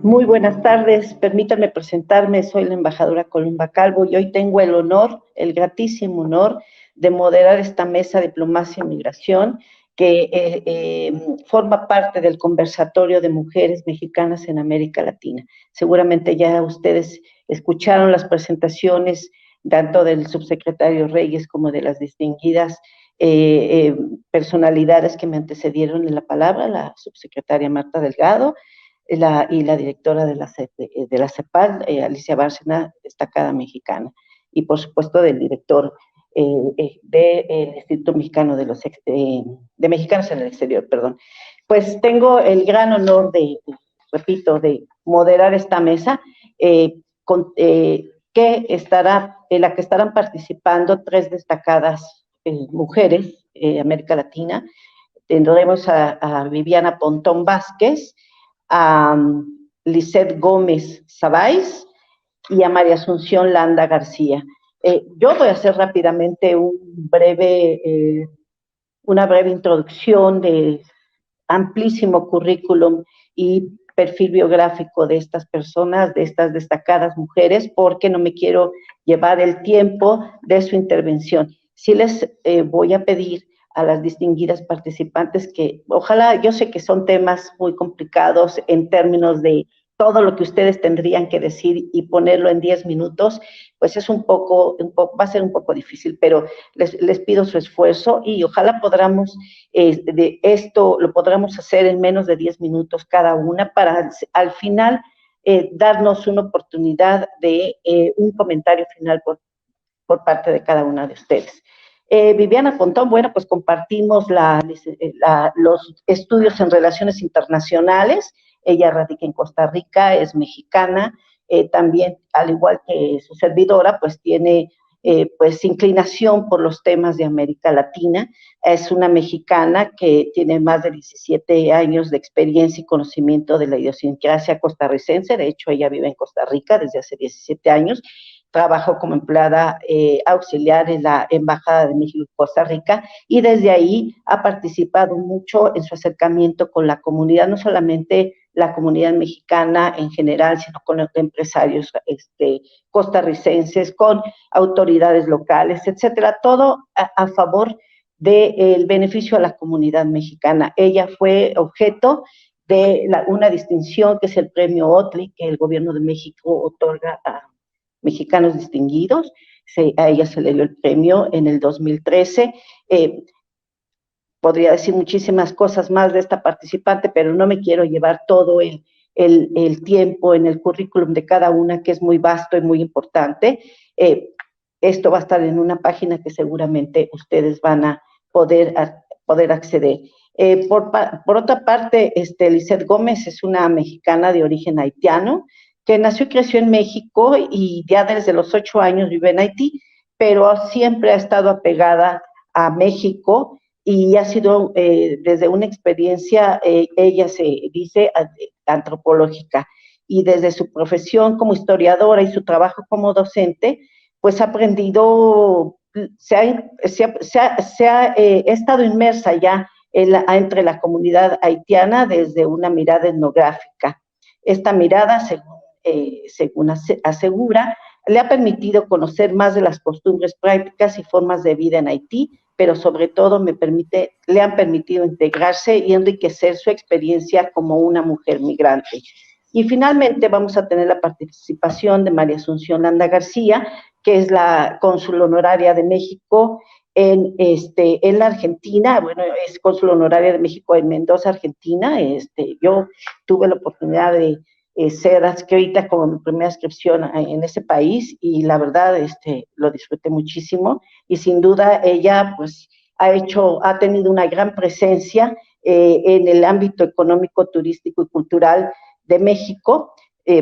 Muy buenas tardes, permítanme presentarme, soy la embajadora Columba Calvo y hoy tengo el honor, el gratísimo honor de moderar esta mesa de diplomacia y migración que forma parte del conversatorio de mujeres mexicanas en América Latina. Seguramente ya ustedes escucharon las presentaciones tanto del subsecretario Reyes como de las distinguidas personalidades que me antecedieron en la palabra, la subsecretaria Marta Delgado, y la directora de la CEPAL, Alicia Bárcena, destacada mexicana, y por supuesto del director del Instituto Mexicano de Mexicanos en el Exterior, perdón. Pues tengo el gran honor repito, de moderar esta mesa, en la que estarán participando tres destacadas mujeres de América Latina. Tendremos a Viviana Pontón Vázquez, a Lisette Gómez Sabáis y a María Asunción Landa García. Yo voy a hacer rápidamente una breve introducción de amplísimo currículum y perfil biográfico de estas personas, de estas destacadas mujeres, porque no me quiero llevar el tiempo de su intervención. Sí les voy a pedir a las distinguidas participantes que ojalá, yo sé que son temas muy complicados en términos de todo lo que ustedes tendrían que decir y ponerlo en 10 minutos, pues es va a ser un poco difícil, pero les pido su esfuerzo y ojalá de esto lo podremos hacer en menos de 10 minutos cada una para al final darnos una oportunidad de un comentario final por parte de cada una de ustedes. Viviana Pontón, bueno, pues compartimos los estudios en relaciones internacionales. Ella radica en Costa Rica, es mexicana, también, al igual que su servidora, pues tiene pues inclinación por los temas de América Latina. Es una mexicana que tiene más de 17 años de experiencia y conocimiento de la idiosincrasia costarricense. De hecho, ella vive en Costa Rica desde hace 17 años. Trabajó como empleada auxiliar en la Embajada de México en Costa Rica y desde ahí ha participado mucho en su acercamiento con la comunidad, no solamente la comunidad mexicana en general, sino con los empresarios costarricenses, con autoridades locales, etcétera, todo a favor del beneficio a la comunidad mexicana. Ella fue objeto de una distinción que es el premio OTLI, que el gobierno de México otorga a mexicanos distinguidos. A ella se le dio el premio en el 2013. Podría decir muchísimas cosas más de esta participante, pero no me quiero llevar todo el tiempo en el currículum de cada una, que es muy vasto y muy importante. Esto va a estar en una página que seguramente ustedes van a poder acceder. Por otra parte, Lisette Gómez es una mexicana de origen haitiano, que nació y creció en México y ya desde los 8 años vive en Haití, pero siempre ha estado apegada a México y ha sido desde una experiencia, ella se dice, antropológica, y desde su profesión como historiadora y su trabajo como docente, pues ha aprendido, se ha estado inmersa ya entre la comunidad haitiana desde una mirada etnográfica. Esta mirada, según asegura, le ha permitido conocer más de las costumbres, prácticas y formas de vida en Haití, pero sobre todo le han permitido integrarse y enriquecer su experiencia como una mujer migrante. Y finalmente vamos a tener la participación de María Asunción Landa García, que es la cónsul honoraria de México en la Argentina. Bueno, es cónsul honoraria de México en Mendoza, Argentina. Yo tuve la oportunidad de ser adscrita como mi primera inscripción en ese país y la verdad lo disfruté muchísimo y sin duda ella pues ha tenido una gran presencia en el ámbito económico, turístico y cultural de México.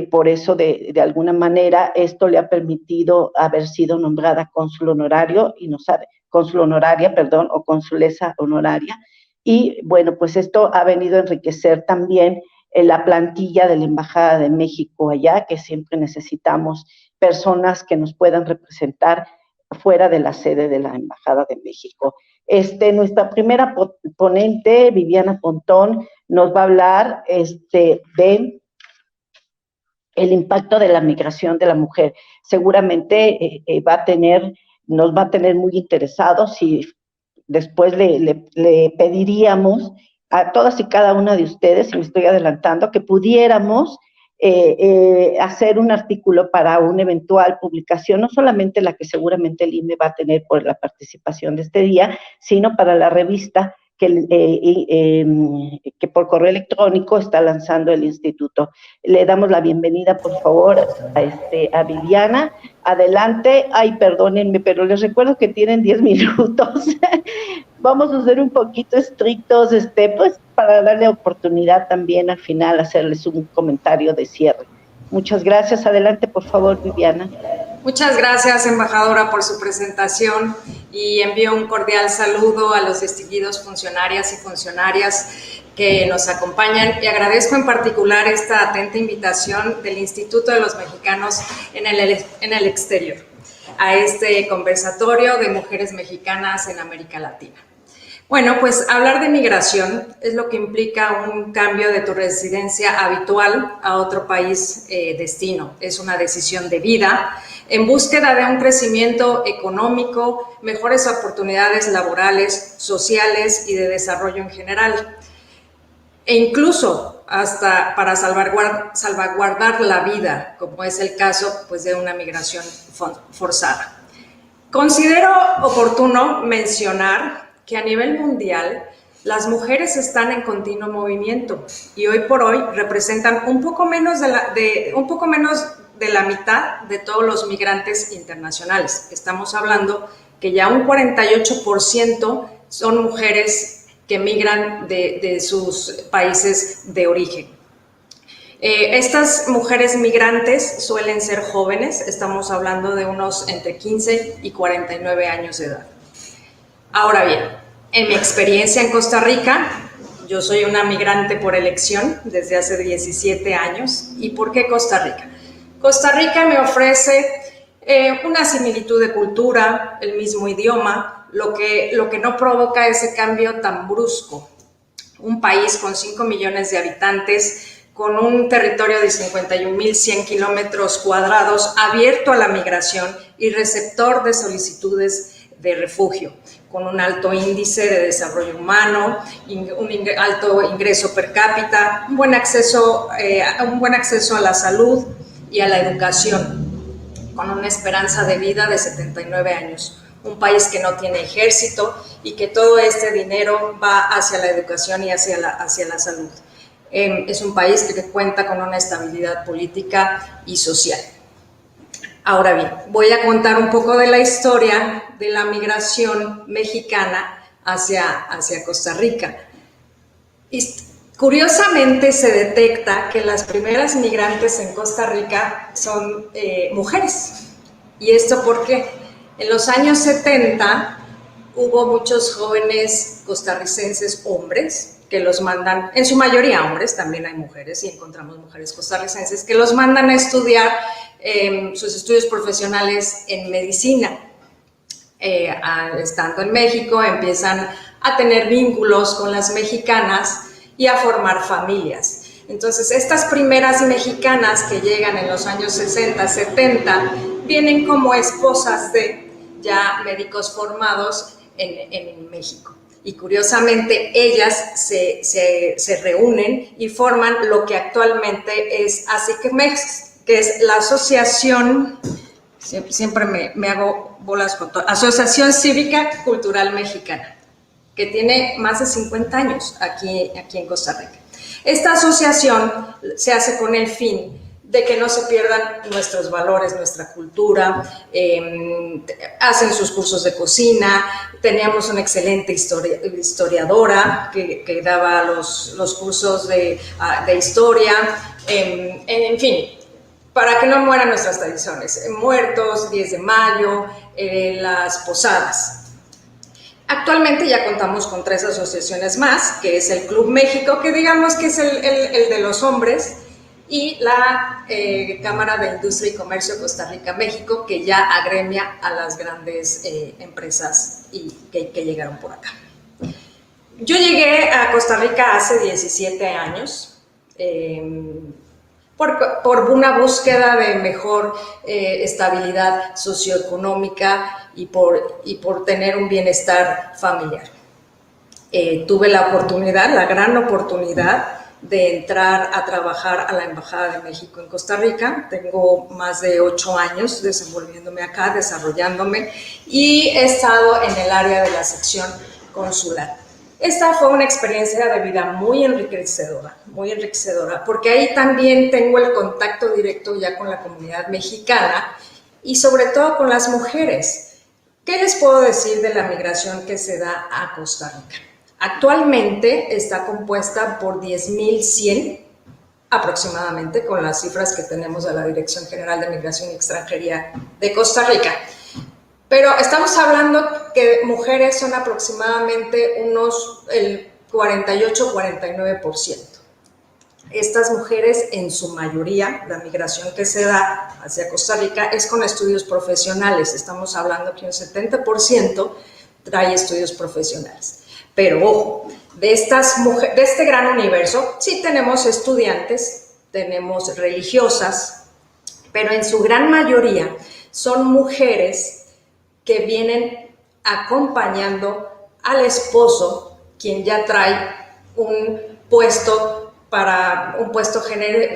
Por eso de alguna manera esto le ha permitido haber sido nombrada cónsul honorario y cónsul honoraria, perdón, o consulesa honoraria. Y bueno, pues esto ha venido a enriquecer también la plantilla de la Embajada de México allá, que siempre necesitamos personas que nos puedan representar fuera de la sede de la Embajada de México. Nuestra primera ponente, Viviana Pontón, nos va a hablar de el impacto de la migración de la mujer. Seguramente nos va a tener muy interesados y después le pediríamos a todas y cada una de ustedes, y me estoy adelantando, que pudiéramos hacer un artículo para una eventual publicación, no solamente la que seguramente el INE va a tener por la participación de este día, sino para la revista que por correo electrónico está lanzando el instituto. Le damos la bienvenida, por favor, a Viviana. Adelante. Ay, perdónenme, pero les recuerdo que tienen 10 minutos. Vamos a ser un poquito estrictos, pues, para darle oportunidad también al final hacerles un comentario de cierre. Muchas gracias. Adelante, por favor, Viviana. Muchas gracias, embajadora, por su presentación y envío un cordial saludo a los distinguidos funcionarias y funcionarias que nos acompañan y agradezco en particular esta atenta invitación del Instituto de los Mexicanos en el Exterior a este conversatorio de mujeres mexicanas en América Latina. Bueno, pues hablar de migración es lo que implica un cambio de tu residencia habitual a otro país destino. Es una decisión de vida en búsqueda de un crecimiento económico, mejores oportunidades laborales, sociales y de desarrollo en general. E incluso hasta para salvaguardar la vida, como es el caso pues, de una migración forzada. Considero oportuno mencionar que a nivel mundial las mujeres están en continuo movimiento y hoy por hoy representan un poco menos de la mitad de todos los migrantes internacionales. Estamos hablando que ya un 48% son mujeres que migran de sus países de origen. Estas mujeres migrantes suelen ser jóvenes, estamos hablando de unos entre 15 y 49 años de edad. Ahora bien, en mi experiencia en Costa Rica, yo soy una migrante por elección desde hace 17 años. ¿Y por qué Costa Rica? Costa Rica me ofrece una similitud de cultura, el mismo idioma, lo que no provoca ese cambio tan brusco. Un país con 5 millones de habitantes, con un territorio de 51.100 kilómetros cuadrados, abierto a la migración y receptor de solicitudes de refugio, con un alto índice de desarrollo humano, un alto ingreso per cápita, un buen acceso a la salud y a la educación, con una esperanza de vida de 79 años. Un país que no tiene ejército y que todo este dinero va hacia la educación y hacia la salud. Es un país que cuenta con una estabilidad política y social. Ahora bien, voy a contar un poco de la historia de la migración mexicana hacia Costa Rica. Y curiosamente se detecta que las primeras migrantes en Costa Rica son mujeres. ¿Y esto por qué? En los años 70 hubo muchos jóvenes costarricenses hombres que los mandan, en su mayoría hombres, también hay mujeres y encontramos mujeres costarricenses, que los mandan a estudiar sus estudios profesionales en medicina. Estando en México empiezan a tener vínculos con las mexicanas y a formar familias. Entonces, estas primeras mexicanas que llegan en los años 60, 70, vienen como esposas de ya médicos formados en México. Y curiosamente ellas se reúnen y forman lo que actualmente es ASICMEX, que es la asociación, siempre me hago bolas con todo, Asociación Cívica Cultural Mexicana, que tiene más de 50 años aquí en Costa Rica. Esta asociación se hace con el fin de que no se pierdan nuestros valores, nuestra cultura, hacen sus cursos de cocina, teníamos una excelente historiadora que daba los cursos de historia, en fin, para que no mueran nuestras tradiciones, muertos, 10 de mayo, las posadas. Actualmente ya contamos con 3 asociaciones más, que es el Club México, que digamos que es el de los hombres, y la Cámara de Industria y Comercio Costa Rica-México, que ya agremia a las grandes empresas que llegaron por acá. Yo llegué a Costa Rica hace 17 años. por una búsqueda de mejor estabilidad socioeconómica y por tener un bienestar familiar. Tuve la oportunidad, la gran oportunidad de entrar a trabajar a la Embajada de México en Costa Rica. Tengo más de 8 años desenvolviéndome acá, desarrollándome, y he estado en el área de la sección consular. Esta fue una experiencia de vida muy enriquecedora, porque ahí también tengo el contacto directo ya con la comunidad mexicana y sobre todo con las mujeres. ¿Qué les puedo decir de la migración que se da a Costa Rica? Actualmente está compuesta por 10.100 aproximadamente, con las cifras que tenemos de la Dirección General de Migración y Extranjería de Costa Rica. Pero estamos hablando que mujeres son aproximadamente el 48-49%. Estas mujeres, en su mayoría, la migración que se da hacia Costa Rica es con estudios profesionales. Estamos hablando que un 70% trae estudios profesionales. Pero ojo, de este gran universo, sí tenemos estudiantes, tenemos religiosas, pero en su gran mayoría son mujeres que vienen acompañando al esposo, quien ya trae un puesto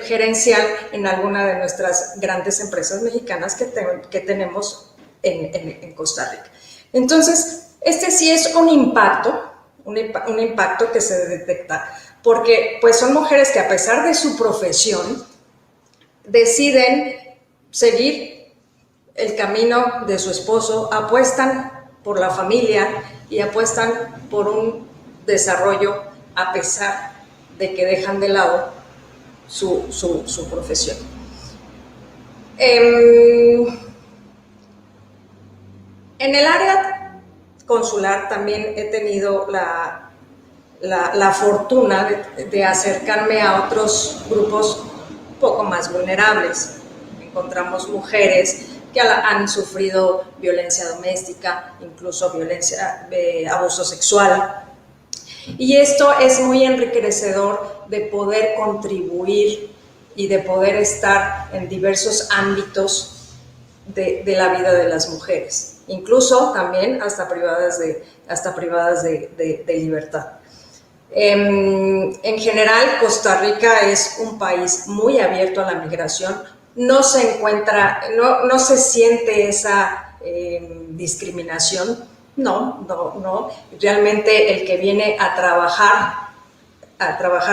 gerencial en alguna de nuestras grandes empresas mexicanas que tenemos en Costa Rica. Entonces, este sí es un impacto que se detecta, porque pues son mujeres que, a pesar de su profesión, deciden seguir el camino de su esposo, apuestan por la familia y apuestan por un desarrollo a pesar de que dejan de lado su profesión. En el área consular también he tenido la fortuna de acercarme a otros grupos un poco más vulnerables. Encontramos mujeres que han sufrido violencia doméstica, incluso abuso sexual. Y esto es muy enriquecedor, de poder contribuir y de poder estar en diversos ámbitos de la vida de las mujeres, incluso también hasta privadas de libertad. En general, Costa Rica es un país muy abierto a la migración. No se siente esa discriminación. No. Realmente el que viene a trabajar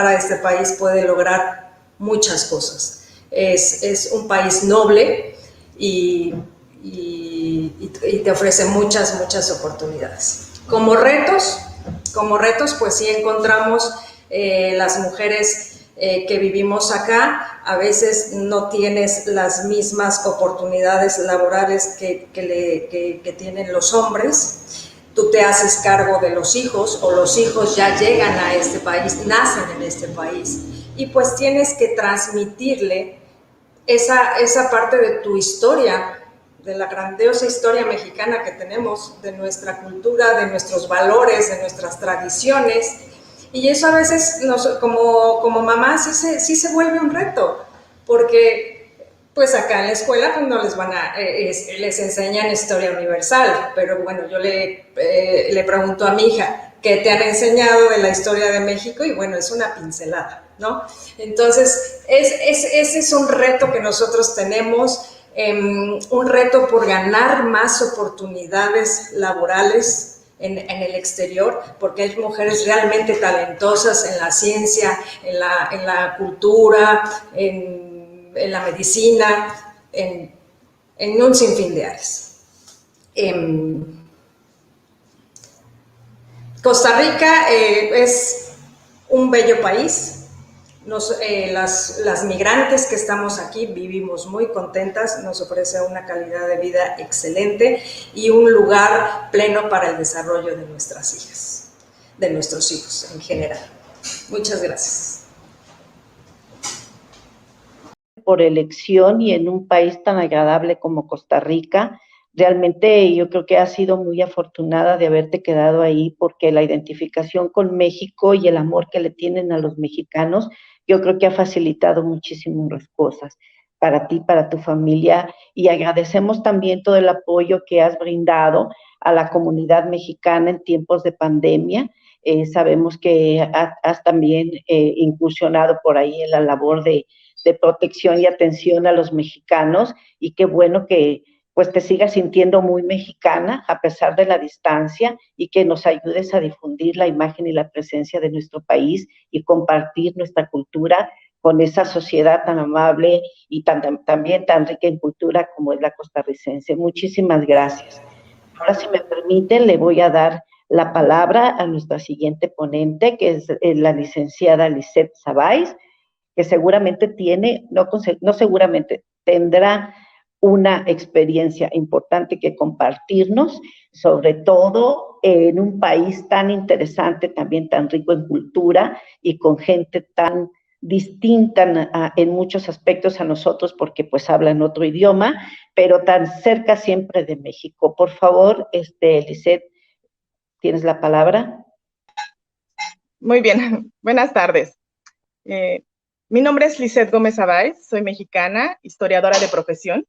a este país puede lograr muchas cosas. Es un país noble y te ofrece muchas oportunidades. Como retos, pues sí encontramos las mujeres que vivimos acá, a veces no tienes las mismas oportunidades laborales que tienen los hombres. Tú te haces cargo de los hijos, o los hijos ya llegan a este país, nacen en este país, y pues tienes que transmitirle esa parte de tu historia, de la grandiosa historia mexicana que tenemos, de nuestra cultura, de nuestros valores, de nuestras tradiciones. Y eso a veces, como mamás, sí se vuelve un reto, porque pues acá en la escuela pues no les enseñan historia universal, pero bueno, yo le pregunto a mi hija, ¿qué te han enseñado de la historia de México? Y bueno, es una pincelada, ¿no? Entonces, ese es un reto que nosotros tenemos, un reto por ganar más oportunidades laborales en el exterior, porque hay mujeres realmente talentosas en la ciencia, en la cultura, en la medicina, en un sinfín de áreas. Costa Rica es un bello país. Las migrantes que estamos aquí vivimos muy contentas, nos ofrece una calidad de vida excelente y un lugar pleno para el desarrollo de nuestras hijas, de nuestros hijos en general. Muchas gracias. Por elección, y en un país tan agradable como Costa Rica, realmente yo creo que has sido muy afortunada de haberte quedado ahí, porque la identificación con México y el amor que le tienen a los mexicanos, yo creo que ha facilitado muchísimo las cosas para ti, para tu familia, y agradecemos también todo el apoyo que has brindado a la comunidad mexicana en tiempos de pandemia. Sabemos que has también incursionado por ahí en la labor de protección y atención a los mexicanos, y qué bueno que pues te sigas sintiendo muy mexicana a pesar de la distancia, y que nos ayudes a difundir la imagen y la presencia de nuestro país y compartir nuestra cultura con esa sociedad tan amable y también tan rica en cultura como es la costarricense. Muchísimas gracias. Ahora, si me permiten, le voy a dar la palabra a nuestra siguiente ponente, que es la licenciada Lisette Sabáis, que seguramente no seguramente, tendrá una experiencia importante que compartirnos, sobre todo en un país tan interesante, también tan rico en cultura y con gente tan distinta en muchos aspectos a nosotros, porque pues hablan otro idioma, pero tan cerca siempre de México. Por favor, Lisette, ¿tienes la palabra? Muy bien, buenas tardes. Mi nombre es Lisette Gómez Abáez, soy mexicana, historiadora de profesión.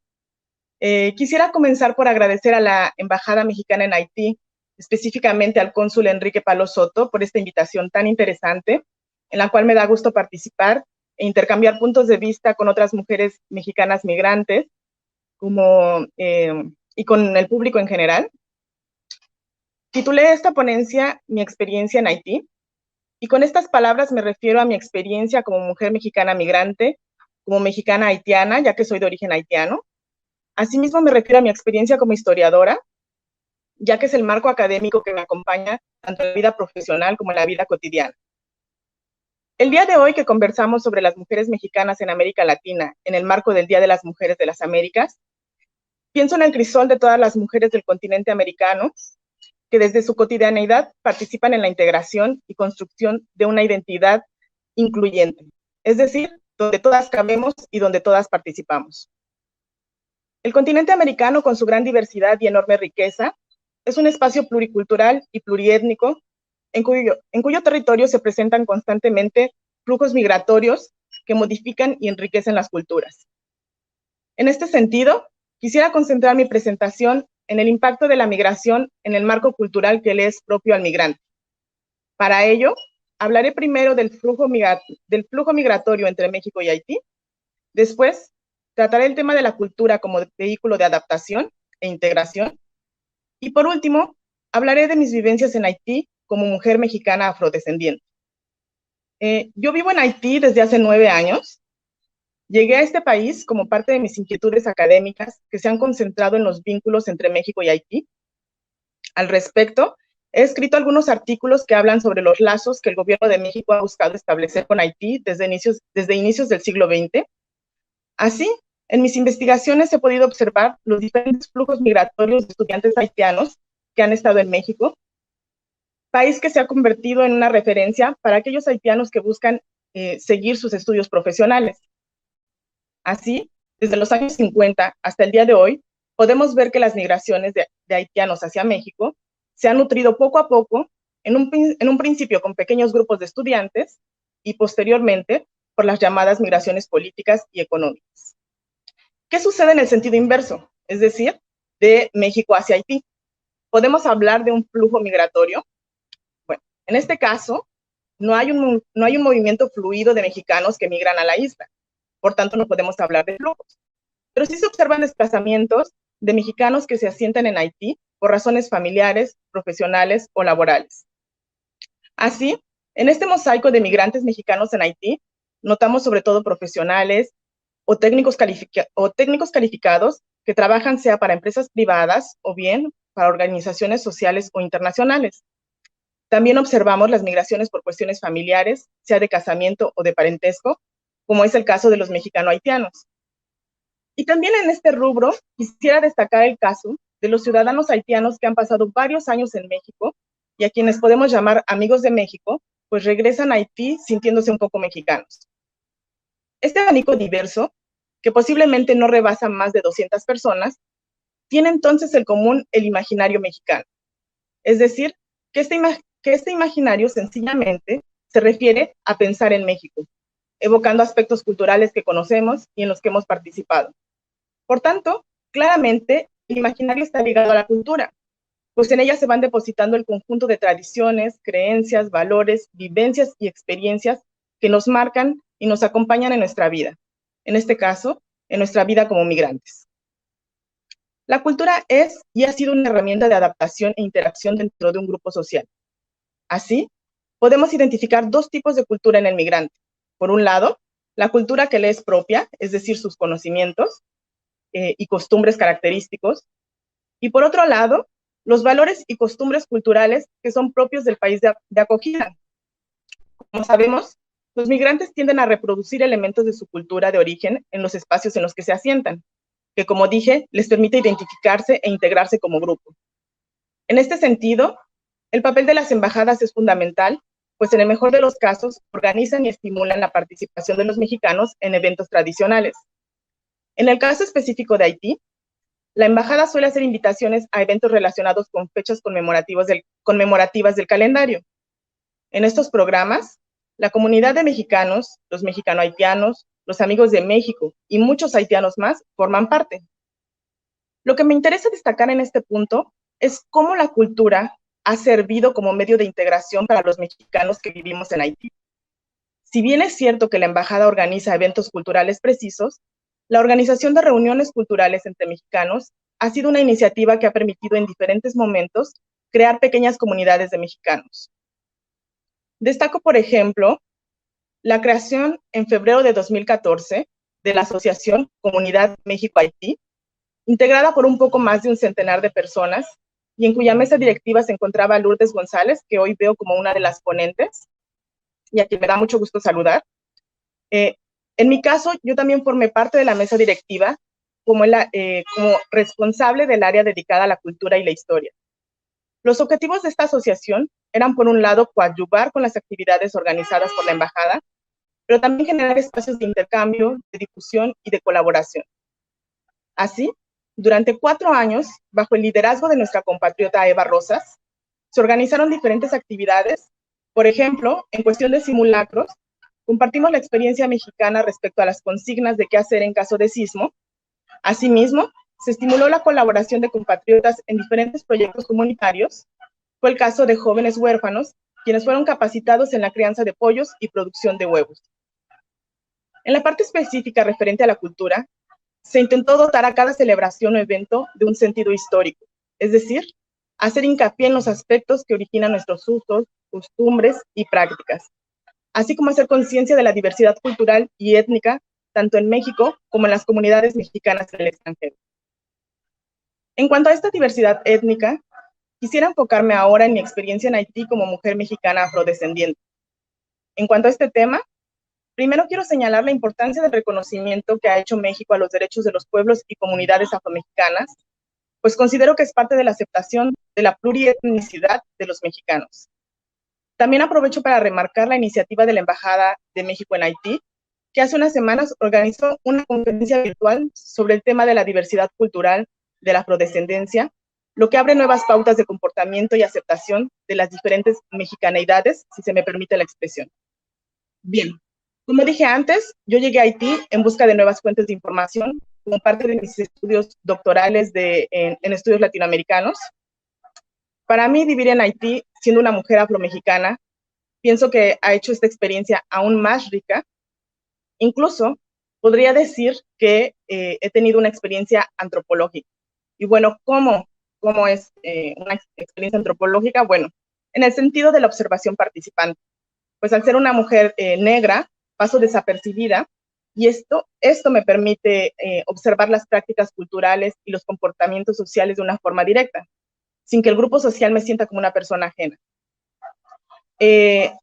Quisiera comenzar por agradecer a la Embajada Mexicana en Haití, específicamente al cónsul Enrique Palo Soto, por esta invitación tan interesante, en la cual me da gusto participar e intercambiar puntos de vista con otras mujeres mexicanas migrantes, y con el público en general. Titulé esta ponencia Mi experiencia en Haití, y con estas palabras me refiero a mi experiencia como mujer mexicana migrante, como mexicana haitiana, ya que soy de origen haitiano. Asimismo, me refiero a mi experiencia como historiadora, ya que es el marco académico que me acompaña tanto en la vida profesional como en la vida cotidiana. El día de hoy, que conversamos sobre las mujeres mexicanas en América Latina, en el marco del Día de las Mujeres de las Américas, pienso en el crisol de todas las mujeres del continente americano, que desde su cotidianeidad participan en la integración y construcción de una identidad incluyente, es decir, donde todas cabemos y donde todas participamos. El continente americano, con su gran diversidad y enorme riqueza, es un espacio pluricultural y pluriétnico en cuyo territorio se presentan constantemente flujos migratorios que modifican y enriquecen las culturas. En este sentido, quisiera concentrar mi presentación en el impacto de la migración en el marco cultural que le es propio al migrante. Para ello, hablaré primero del flujo migratorio entre México y Haití. Después, trataré el tema de la cultura como vehículo de adaptación e integración. Y por último, hablaré de mis vivencias en Haití como mujer mexicana afrodescendiente. Yo vivo en Haití desde hace 9 años. Llegué a este país como parte de mis inquietudes académicas que se han concentrado en los vínculos entre México y Haití. Al respecto, he escrito algunos artículos que hablan sobre los lazos que el gobierno de México ha buscado establecer con Haití desde inicios del siglo XX. Así, en mis investigaciones he podido observar los diferentes flujos migratorios de estudiantes haitianos que han estado en México, país que se ha convertido en una referencia para aquellos haitianos que buscan seguir sus estudios profesionales. Así, desde los años 50 hasta el día de hoy, podemos ver que las migraciones de haitianos hacia México se han nutrido poco a poco, en un principio con pequeños grupos de estudiantes y posteriormente por las llamadas migraciones políticas y económicas. ¿Qué sucede en el sentido inverso? Es decir, de México hacia Haití. ¿Podemos hablar de un flujo migratorio? Bueno, en este caso, no hay un movimiento fluido de mexicanos que migran a la isla. Por tanto, no podemos hablar de flujos. Pero sí se observan desplazamientos de mexicanos que se asientan en Haití por razones familiares, profesionales o laborales. Así, en este mosaico de migrantes mexicanos en Haití, notamos sobre todo profesionales o técnicos calificados que trabajan sea para empresas privadas o bien para organizaciones sociales o internacionales. También observamos las migraciones por cuestiones familiares, sea de casamiento o de parentesco, como es el caso de los mexicano-haitianos. Y también en este rubro quisiera destacar el caso de los ciudadanos haitianos que han pasado varios años en México y a quienes podemos llamar amigos de México, pues regresan a Haití sintiéndose un poco mexicanos. Este abanico diverso, que posiblemente no rebasa más de 200 personas, tiene entonces en común el imaginario mexicano. Es decir, que este imaginario sencillamente se refiere a pensar en México, evocando aspectos culturales que conocemos y en los que hemos participado. Por tanto, claramente, el imaginario está ligado a la cultura, pues en ella se van depositando el conjunto de tradiciones, creencias, valores, vivencias y experiencias que nos marcan y nos acompañan en nuestra vida, en este caso, en nuestra vida como migrantes. La cultura es y ha sido una herramienta de adaptación e interacción dentro de un grupo social. Así, podemos identificar dos tipos de cultura en el migrante. Por un lado, la cultura que le es propia, es decir, sus conocimientos y costumbres característicos. Y por otro lado, los valores y costumbres culturales que son propios del país de acogida. Como sabemos, los migrantes tienden a reproducir elementos de su cultura de origen en los espacios en los que se asientan, que, como dije, les permite identificarse e integrarse como grupo. En este sentido, el papel de las embajadas es fundamental, pues en el mejor de los casos organizan y estimulan la participación de los mexicanos en eventos tradicionales. En el caso específico de Haití, la embajada suele hacer invitaciones a eventos relacionados con fechas conmemorativas del calendario. En estos programas, la comunidad de mexicanos, los mexicano-haitianos, los amigos de México y muchos haitianos más forman parte. Lo que me interesa destacar en este punto es cómo la cultura ha servido como medio de integración para los mexicanos que vivimos en Haití. Si bien es cierto que la embajada organiza eventos culturales precisos, la organización de reuniones culturales entre mexicanos ha sido una iniciativa que ha permitido en diferentes momentos crear pequeñas comunidades de mexicanos. Destaco, por ejemplo, la creación en febrero de 2014 de la Asociación Comunidad México-Haití, integrada por un poco más de un centenar de personas, y en cuya mesa directiva se encontraba Lourdes González, que hoy veo como una de las ponentes, y a quien me da mucho gusto saludar. En mi caso, yo también formé parte de la mesa directiva como responsable del área dedicada a la cultura y la historia. Los objetivos de esta asociación eran, por un lado, coadyuvar con las actividades organizadas por la embajada, pero también generar espacios de intercambio, de difusión y de colaboración. Así, durante 4 años, bajo el liderazgo de nuestra compatriota Eva Rosas, se organizaron diferentes actividades. Por ejemplo, en cuestión de simulacros, compartimos la experiencia mexicana respecto a las consignas de qué hacer en caso de sismo. Asimismo, se estimuló la colaboración de compatriotas en diferentes proyectos comunitarios. Fue el caso de jóvenes huérfanos, quienes fueron capacitados en la crianza de pollos y producción de huevos. En la parte específica referente a la cultura, se intentó dotar a cada celebración o evento de un sentido histórico, es decir, hacer hincapié en los aspectos que originan nuestros usos, costumbres y prácticas, así como hacer conciencia de la diversidad cultural y étnica, tanto en México como en las comunidades mexicanas en el extranjero. En cuanto a esta diversidad étnica, quisiera enfocarme ahora en mi experiencia en Haití como mujer mexicana afrodescendiente. En cuanto a este tema, primero quiero señalar la importancia del reconocimiento que ha hecho México a los derechos de los pueblos y comunidades afromexicanas, pues considero que es parte de la aceptación de la plurietnicidad de los mexicanos. También aprovecho para remarcar la iniciativa de la Embajada de México en Haití, que hace unas semanas organizó una conferencia virtual sobre el tema de la diversidad cultural de la afrodescendencia, lo que abre nuevas pautas de comportamiento y aceptación de las diferentes mexicaneidades, si se me permite la expresión. Bien, como dije antes, yo llegué a Haití en busca de nuevas fuentes de información, como parte de mis estudios doctorales en estudios latinoamericanos. Para mí, vivir en Haití, siendo una mujer afromexicana, pienso que ha hecho esta experiencia aún más rica. Incluso, podría decir que he tenido una experiencia antropológica. Y bueno, ¿cómo es una experiencia antropológica? Bueno, en el sentido de la observación participante. Pues al ser una mujer negra, paso desapercibida, y esto me permite observar las prácticas culturales y los comportamientos sociales de una forma directa, sin que el grupo social me sienta como una persona ajena.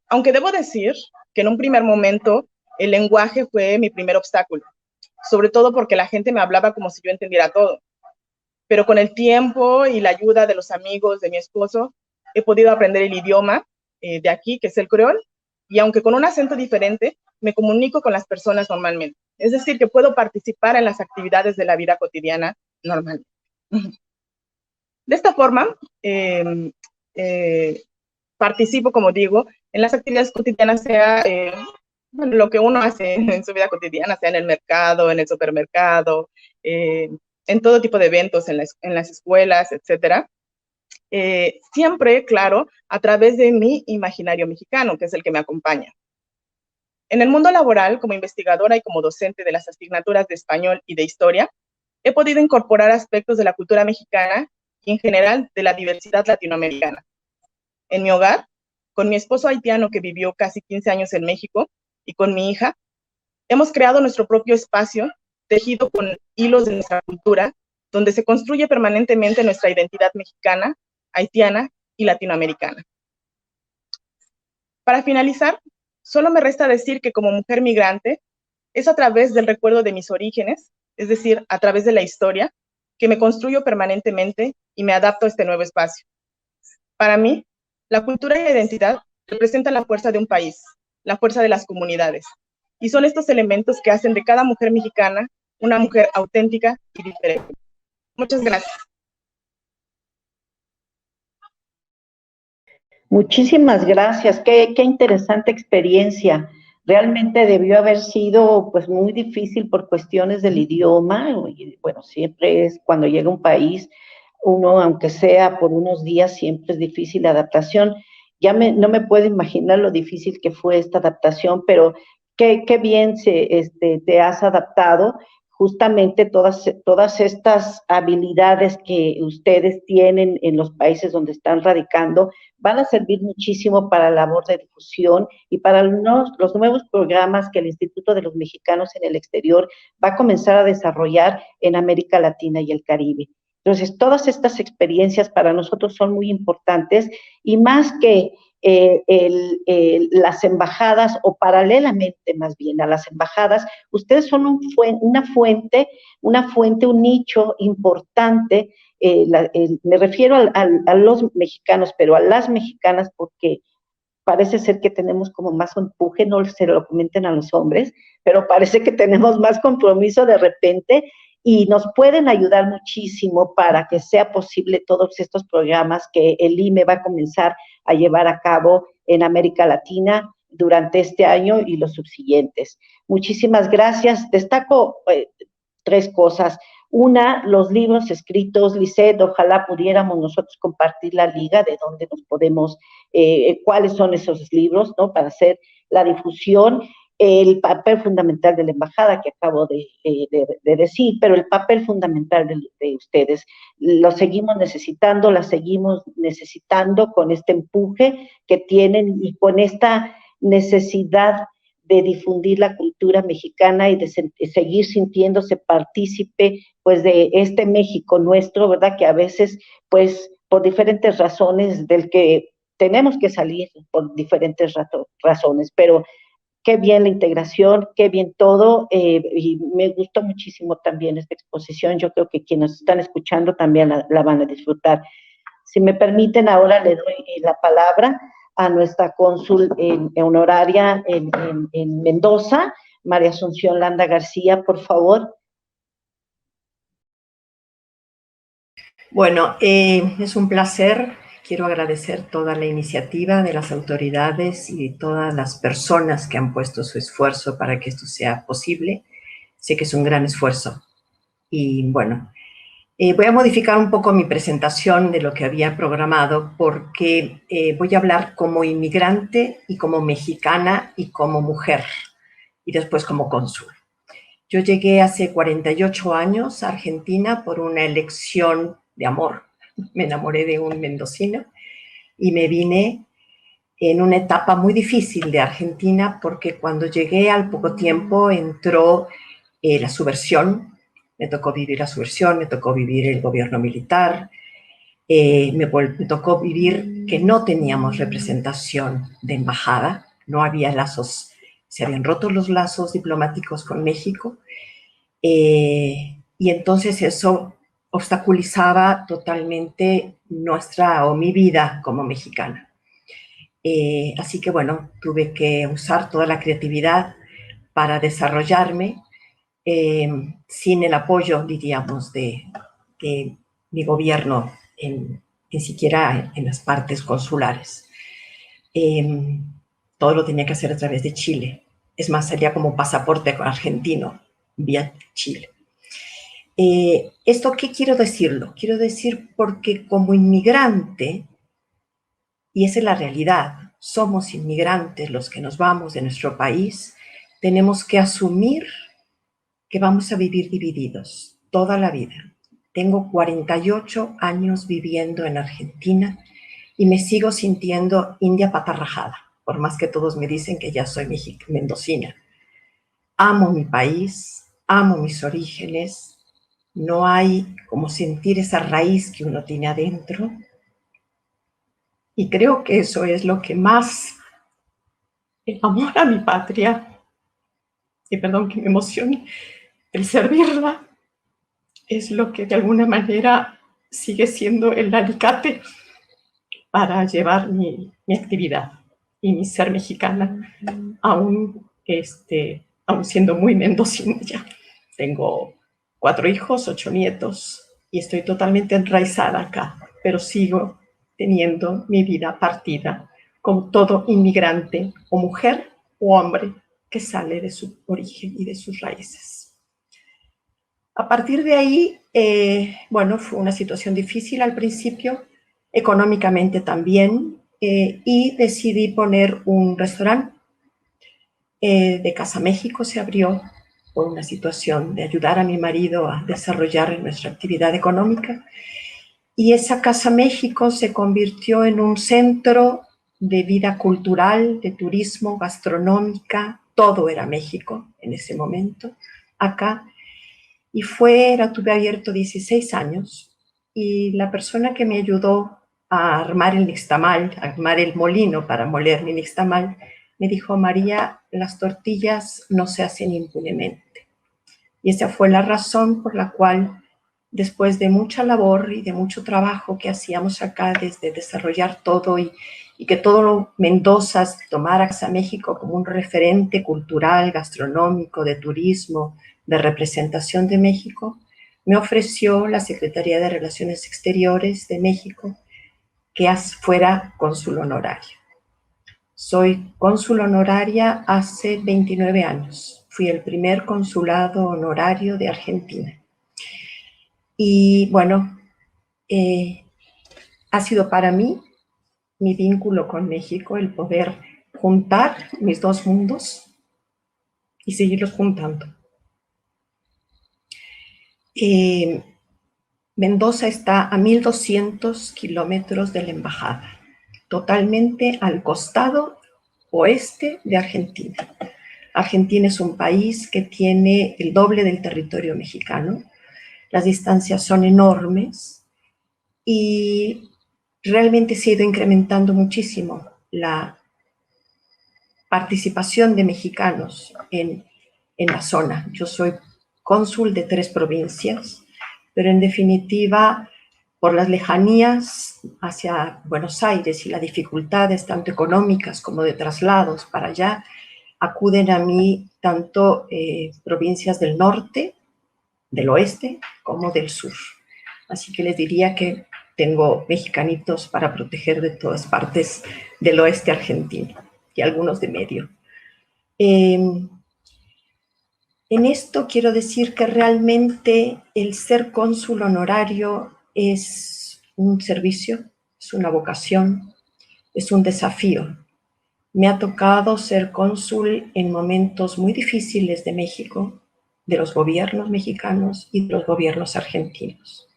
Aunque debo decir que en un primer momento el lenguaje fue mi primer obstáculo, sobre todo porque la gente me hablaba como si yo entendiera todo. Pero con el tiempo y la ayuda de los amigos de mi esposo, he podido aprender el idioma de aquí, que es el creol, y aunque con un acento diferente, me comunico con las personas normalmente. Es decir, que puedo participar en las actividades de la vida cotidiana normalmente. De esta forma, participo, como digo, en las actividades cotidianas, sea bueno, lo que uno hace en su vida cotidiana, sea en el mercado, en el supermercado, en todo tipo de eventos, en las escuelas, etcétera. Siempre, claro, a través de mi imaginario mexicano, que es el que me acompaña. En el mundo laboral, como investigadora y como docente de las asignaturas de español y de historia, he podido incorporar aspectos de la cultura mexicana y en general de la diversidad latinoamericana. En mi hogar, con mi esposo haitiano que vivió casi 15 años en México y con mi hija, hemos creado nuestro propio espacio tejido con hilos de nuestra cultura, donde se construye permanentemente nuestra identidad mexicana, haitiana y latinoamericana. Para finalizar, solo me resta decir que como mujer migrante, es a través del recuerdo de mis orígenes, es decir, a través de la historia, que me construyo permanentemente y me adapto a este nuevo espacio. Para mí, la cultura y la identidad representan la fuerza de un país, la fuerza de las comunidades, y son estos elementos que hacen de cada mujer mexicana una mujer auténtica y diferente. Muchas gracias. Muchísimas gracias, qué interesante experiencia. Realmente debió haber sido pues muy difícil por cuestiones del idioma. Y, bueno, siempre es cuando llega a un país, uno, aunque sea por unos días, siempre es difícil la adaptación. No me puedo imaginar lo difícil que fue esta adaptación, pero qué bien te has adaptado. Justamente todas estas habilidades que ustedes tienen en los países donde están radicando van a servir muchísimo para la labor de difusión y para los nuevos programas que el Instituto de los Mexicanos en el Exterior va a comenzar a desarrollar en América Latina y el Caribe. Entonces, todas estas experiencias para nosotros son muy importantes y más que las embajadas, o paralelamente más bien a las embajadas, ustedes son una fuente, un nicho importante. Me refiero a los mexicanos, pero a las mexicanas, porque parece ser que tenemos como más empuje, no se lo comenten a los hombres, pero parece que tenemos más compromiso de repente y nos pueden ayudar muchísimo para que sea posible todos estos programas que el IME va a comenzar a llevar a cabo en América Latina durante este año y los subsiguientes. Muchísimas gracias. Destaco 3 cosas. Una, los libros escritos, Lisette, ojalá pudiéramos nosotros compartir la liga de dónde nos podemos, cuáles son esos libros, ¿no? Para hacer la difusión, el papel fundamental de la embajada que acabo de decir, pero el papel fundamental de ustedes. Lo seguimos necesitando, la seguimos necesitando con este empuje que tienen y con esta necesidad de difundir la cultura mexicana y de seguir sintiéndose partícipe, pues, de este México nuestro, ¿verdad? Que a veces, pues, por diferentes razones, del que tenemos que salir por diferentes razones, pero qué bien la integración, qué bien todo, y me gustó muchísimo también esta exposición. Yo creo que quienes están escuchando también la van a disfrutar. Si me permiten, ahora le doy la palabra a nuestra cónsul honoraria en Mendoza, María Asunción Landa García, por favor. Bueno, es un placer. Quiero agradecer toda la iniciativa de las autoridades y de todas las personas que han puesto su esfuerzo para que esto sea posible. Sé que es un gran esfuerzo. Y bueno, voy a modificar un poco mi presentación de lo que había programado porque voy a hablar como inmigrante y como mexicana y como mujer y después como cónsul. Yo llegué hace 48 años a Argentina por una elección de amor. Me enamoré de un mendocino y me vine en una etapa muy difícil de Argentina porque cuando llegué al poco tiempo entró la subversión. Me tocó vivir la subversión, me tocó vivir el gobierno militar, me tocó vivir que no teníamos representación de embajada, no había lazos, se habían roto los lazos diplomáticos con México, y entonces eso obstaculizaba totalmente mi vida como mexicana. Así que bueno, tuve que usar toda la creatividad para desarrollarme sin el apoyo, diríamos, de mi gobierno, ni siquiera en las partes consulares. Todo lo tenía que hacer a través de Chile. Es más, salía como pasaporte argentino vía Chile. ¿Esto qué quiero decirlo? Quiero decir porque como inmigrante, y esa es la realidad, somos inmigrantes los que nos vamos de nuestro país, tenemos que asumir que vamos a vivir divididos toda la vida. Tengo 48 años viviendo en Argentina y me sigo sintiendo india patarrajada, por más que todos me dicen que ya soy mendocina. Amo mi país, amo mis orígenes, no hay como sentir esa raíz que uno tiene adentro. Y creo que eso es lo que más, el amor a mi patria, y perdón que me emocione, el servirla, es lo que de alguna manera sigue siendo el alicate para llevar mi actividad y mi ser mexicana, aún siendo muy mendocina ya. Tengo 4 hijos, 8 nietos y estoy totalmente enraizada acá, pero sigo teniendo mi vida partida como todo inmigrante o mujer o hombre que sale de su origen y de sus raíces. A partir de ahí, bueno, fue una situación difícil al principio, económicamente también, y decidí poner un restaurante de Casa México, se abrió por una situación de ayudar a mi marido a desarrollar nuestra actividad económica, y esa Casa México se convirtió en un centro de vida cultural, de turismo, gastronómica, todo era México en ese momento, acá. Y tuve abierto 16 años y la persona que me ayudó a armar el nixtamal, a armar el molino para moler mi nixtamal, me dijo: María, las tortillas no se hacen impunemente. Y esa fue la razón por la cual, después de mucha labor y de mucho trabajo que hacíamos acá, desde desarrollar todo y que todo Mendoza tomara a México como un referente cultural, gastronómico, de turismo, de representación de México, me ofreció la Secretaría de Relaciones Exteriores de México que fuera cónsul honorario. Soy cónsul honoraria hace 29 años. Fui el primer consulado honorario de Argentina. Y bueno, ha sido para mí mi vínculo con México el poder juntar mis dos mundos y seguirlos juntando. Mendoza está a 1.200 kilómetros de la embajada, totalmente al costado oeste de Argentina. Argentina es un país que tiene el doble del territorio mexicano. Las distancias son enormes y realmente se ha ido incrementando muchísimo la participación de mexicanos en la zona. Yo soy cónsul de 3 provincias, pero en definitiva, por las lejanías hacia Buenos Aires y las dificultades tanto económicas como de traslados para allá, acuden a mí tanto provincias del norte, del oeste, como del sur. Así que les diría que tengo mexicanitos para proteger de todas partes del oeste argentino y algunos de medio. En esto quiero decir que realmente el ser cónsul honorario es un servicio, es una vocación, es un desafío. Me ha tocado ser cónsul en momentos muy difíciles de México, de los gobiernos mexicanos y de los gobiernos argentinos,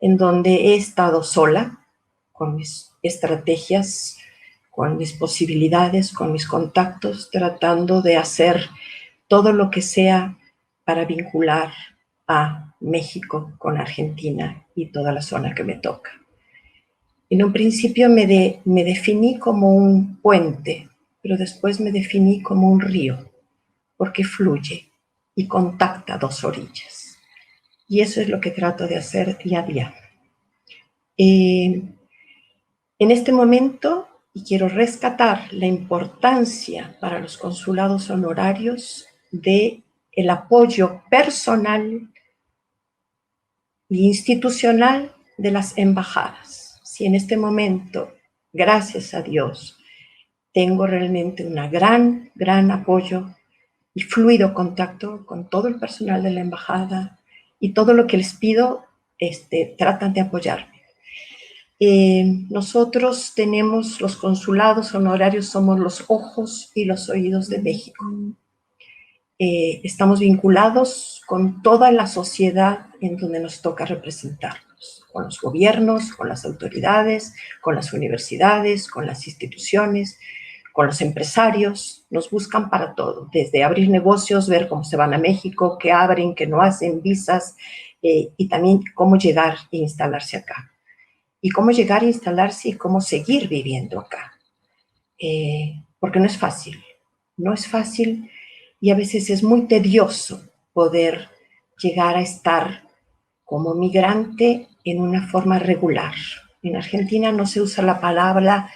en donde he estado sola, con mis estrategias, con mis posibilidades, con mis contactos, tratando de hacer todo lo que sea para vincular a México con Argentina y toda la zona que me toca. En un principio me definí como un puente, pero después me definí como un río, porque fluye y contacta 2 orillas. Y eso es lo que trato de hacer día a día. En este momento, y quiero rescatar la importancia para los consulados honorarios de el apoyo personal e institucional de las embajadas. Si en este momento, gracias a Dios, tengo realmente una gran apoyo y fluido contacto con todo el personal de la embajada y todo lo que les pido, tratan de apoyarme. Nosotros tenemos los consulados honorarios, somos los ojos y los oídos de México. Estamos vinculados con toda la sociedad en donde nos toca representarnos, con los gobiernos, con las autoridades, con las universidades, con las instituciones, con los empresarios. Nos buscan para todo, desde abrir negocios, ver cómo se van a México, qué abren, qué no hacen, visas, y también cómo llegar e instalarse acá. Y cómo llegar a instalarse y cómo seguir viviendo acá. Porque no es fácil, y a veces es muy tedioso poder llegar a estar como migrante en una forma regular. En Argentina no se usa la palabra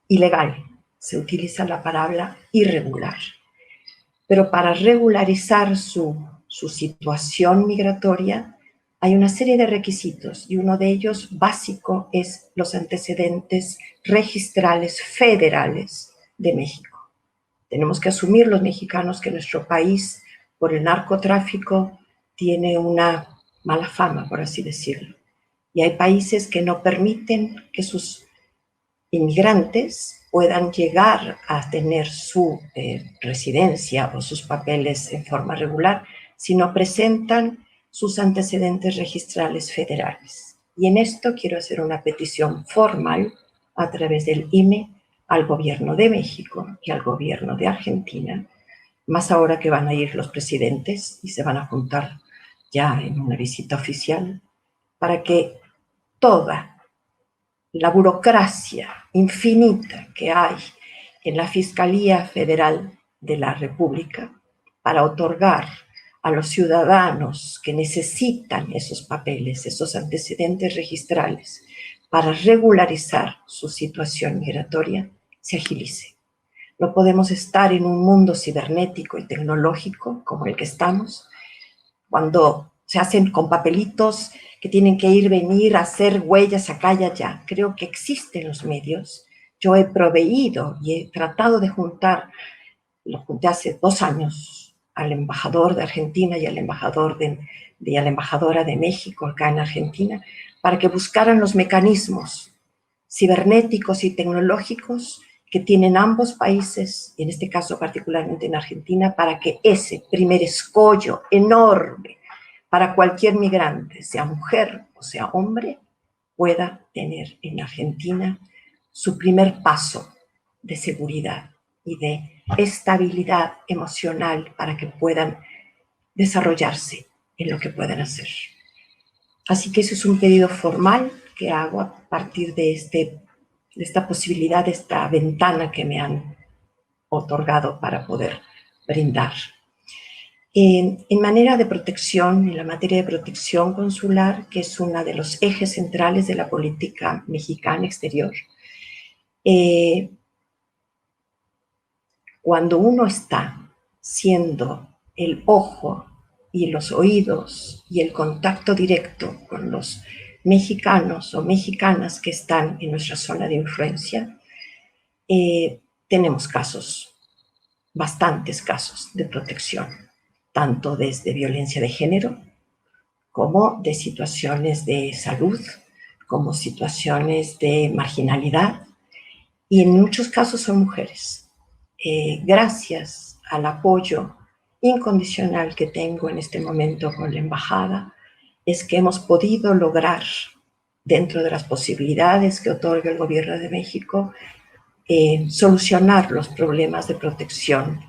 ilegal, se utiliza la palabra irregular. Pero para regularizar su situación migratoria hay una serie de requisitos y uno de ellos básico es los antecedentes registrales federales de México. Tenemos que asumir los mexicanos que nuestro país, por el narcotráfico, tiene una mala fama, por así decirlo. Y hay países que no permiten que sus inmigrantes puedan llegar a tener su residencia o sus papeles en forma regular, si no presentan sus antecedentes registrales federales. Y en esto quiero hacer una petición formal a través del IME al gobierno de México y al gobierno de Argentina, más ahora que van a ir los presidentes y se van a juntar ya en una visita oficial, para que toda la burocracia infinita que hay en la Fiscalía Federal de la República para otorgar a los ciudadanos que necesitan esos papeles, esos antecedentes registrales, para regularizar su situación migratoria, se agilice. No podemos estar en un mundo cibernético y tecnológico como el que estamos, cuando se hacen con papelitos que tienen que ir, venir, hacer huellas acá y allá. Creo que existen los medios. Yo he proveído y he tratado de juntar, lo junté hace 2 años, al embajador de Argentina y al embajador a la embajadora de México acá en Argentina, para que buscaran los mecanismos cibernéticos y tecnológicos que tienen ambos países, en este caso particularmente en Argentina, para que ese primer escollo enorme para cualquier migrante, sea mujer o sea hombre, pueda tener en Argentina su primer paso de seguridad y de estabilidad emocional para que puedan desarrollarse en lo que puedan hacer. Así que eso es un pedido formal que hago a partir de esta posibilidad, de esta ventana que me han otorgado para poder brindar. En manera de protección, en la materia de protección consular, que es uno de los ejes centrales de la política mexicana exterior, cuando uno está siendo el ojo y los oídos y el contacto directo con los mexicanos o mexicanas que están en nuestra zona de influencia, tenemos casos, bastantes casos de protección, tanto desde violencia de género, como de situaciones de salud, como situaciones de marginalidad, y en muchos casos son mujeres. Gracias al apoyo incondicional que tengo en este momento con la embajada, es que hemos podido lograr, dentro de las posibilidades que otorga el gobierno de México, solucionar los problemas de protección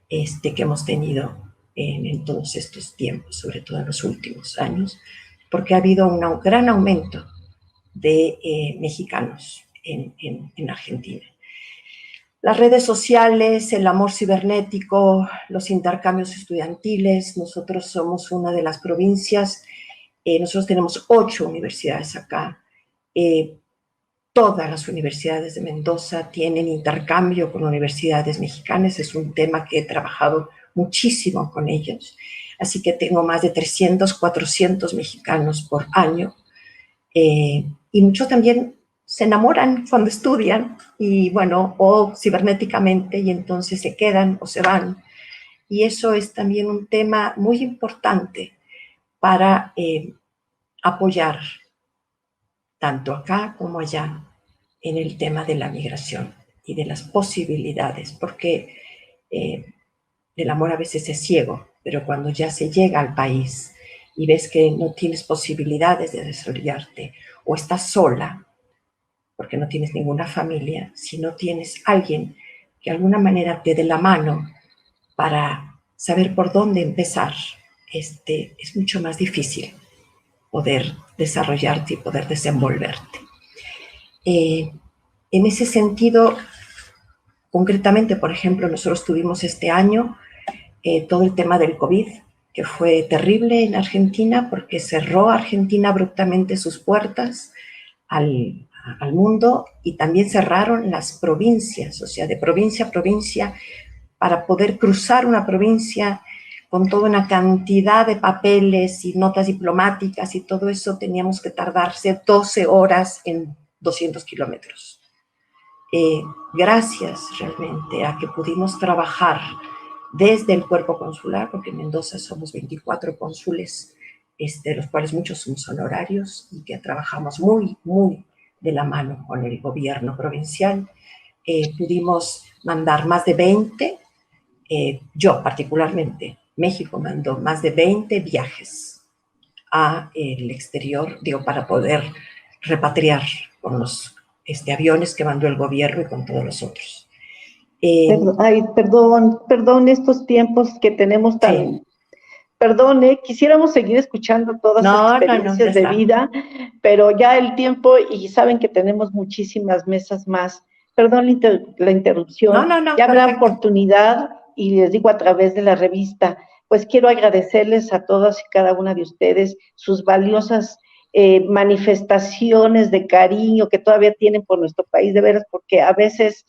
que hemos tenido en todos estos tiempos, sobre todo en los últimos años, porque ha habido un gran aumento de mexicanos en Argentina. Las redes sociales, el amor cibernético, los intercambios estudiantiles. Nosotros somos una de las provincias, nosotros tenemos 8 universidades acá. Todas las universidades de Mendoza tienen intercambio con universidades mexicanas. Es un tema que he trabajado muchísimo con ellos. Así que tengo más de 300, 400 mexicanos por año Y muchos también se enamoran cuando estudian y bueno, o cibernéticamente, y entonces se quedan o se van. Y eso es también un tema muy importante para apoyar tanto acá como allá en el tema de la migración y de las posibilidades, porque el amor a veces es ciego, pero cuando ya se llega al país y ves que no tienes posibilidades de desarrollarte o estás sola, porque no tienes ninguna familia, si no tienes alguien que de alguna manera te dé la mano para saber por dónde empezar, es mucho más difícil poder desarrollarte y poder desenvolverte. En ese sentido, concretamente, por ejemplo, nosotros tuvimos este año todo el tema del COVID, que fue terrible en Argentina porque cerró Argentina abruptamente sus puertas al mundo y también cerraron las provincias, o sea, de provincia a provincia, para poder cruzar una provincia con toda una cantidad de papeles y notas diplomáticas y todo eso, teníamos que tardarse 12 horas en 200 kilómetros. Gracias realmente a que pudimos trabajar desde el cuerpo consular, porque en Mendoza somos 24 cónsules, de los cuales muchos somos honorarios y que trabajamos muy, muy de la mano con el gobierno provincial. Pudimos mandar más de 20, yo particularmente, México mandó más de 20 viajes al exterior, digo, para poder repatriar con los aviones que mandó el gobierno y con todos los otros. Perdón, estos tiempos que tenemos tan... Sí. Perdone, quisiéramos seguir escuchando todas las experiencias de vida, pero ya el tiempo, y saben que tenemos muchísimas mesas más. Perdón la interrupción. Ya habrá oportunidad, y les digo a través de la revista, pues quiero agradecerles a todas y cada una de ustedes sus valiosas manifestaciones de cariño que todavía tienen por nuestro país, de veras, porque a veces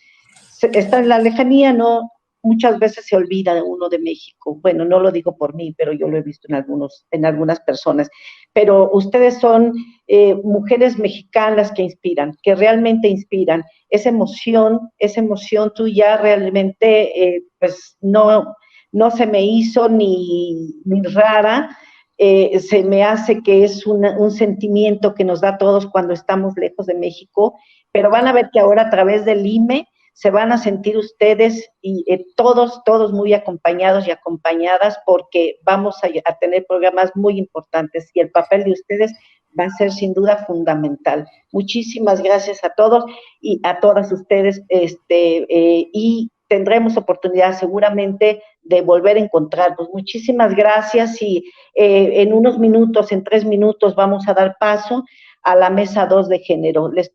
está en la lejanía, ¿no? Muchas veces se olvida de uno de México. Bueno, no lo digo por mí, pero yo lo he visto en algunas personas. Pero ustedes son mujeres mexicanas que inspiran, que realmente inspiran. Esa emoción tuya realmente, pues no se me hizo ni rara. Se me hace que es un sentimiento que nos da a todos cuando estamos lejos de México, pero van a ver que ahora a través del IME se van a sentir ustedes y todos muy acompañados y acompañadas porque vamos a tener programas muy importantes y el papel de ustedes va a ser sin duda fundamental. Muchísimas gracias a todos y a todas ustedes y tendremos oportunidad seguramente de volver a encontrarnos. Muchísimas gracias y en unos minutos, en 3 minutos vamos a dar paso a la mesa 2 de género. Les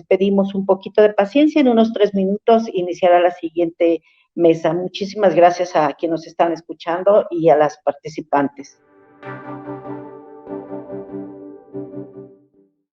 pedimos un poquito de paciencia, en unos 3 minutos iniciará la siguiente mesa. Muchísimas gracias a quienes nos están escuchando y a las participantes.